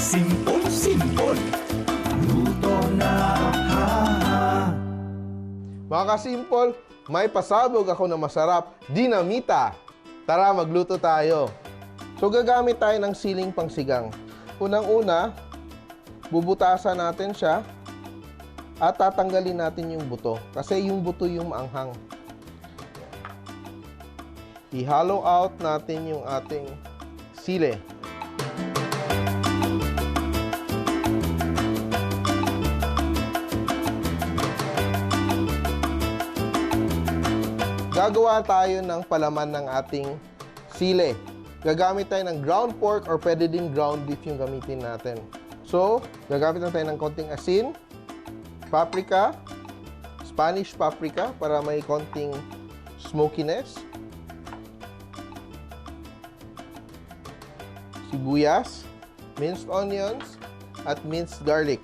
Simpol, luto na Mga ka-Simpol, may pasabog ako na masarap, Dynamita. Tara, magluto tayo. So, gagamit tayo ng siling pangsigang. Unang-una, bubutasan natin siya at tatanggalin natin yung buto. Kasi yung buto yung maanghang. I-hollow out natin yung ating sili. Gagawa tayo ng palaman ng ating sili. Gagamit tayo ng ground pork or pwede din ground beef yung gamitin natin. So, gagamit lang tayo ng konting asin, paprika, Spanish paprika para may konting smokiness, sibuyas, minced onions, at minced garlic.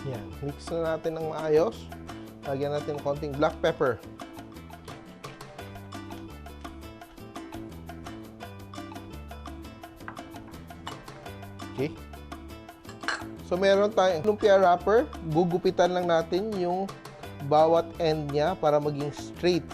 Yan. Mix na natin ng maayos. Lagyan natin ng konting black pepper. Okay. So, meron tayong lumpia wrapper. Gugupitan lang natin yung bawat end niya para maging straight.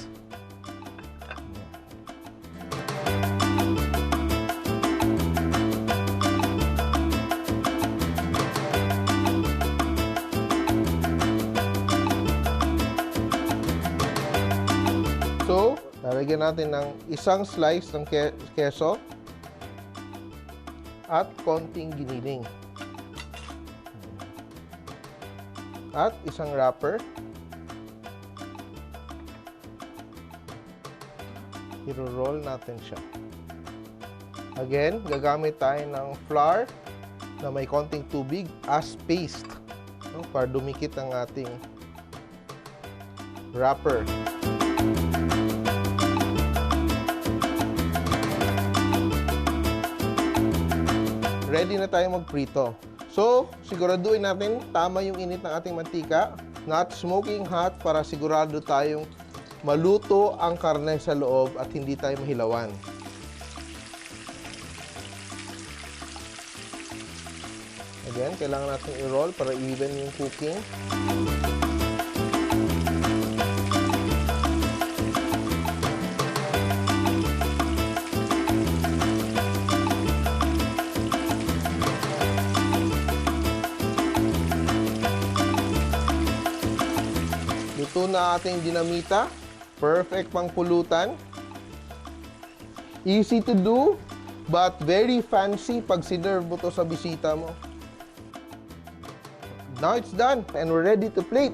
So, lalagyan natin ng isang slice ng keso at konting giniling. At isang wrapper. I-roll natin siya. Again, gagamit tayo ng flour na may konting tubig as paste, no, para dumikit ang ating wrapper. Ready na tayo magprito. So, siguraduhin natin tama yung init ng ating mantika. Not smoking hot para sigurado tayong maluto ang karne sa loob at hindi tayo mahilawan. Again, kailangan natin i-roll para even yung cooking. Luto na ating dinamita. Perfect pang pulutan. Easy to do, but very fancy pag sinerve mo to sa bisita mo. Now it's done and we're ready to plate.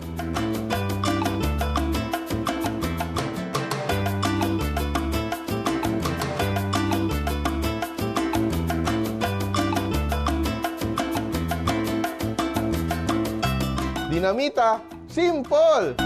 Dynamita, simple!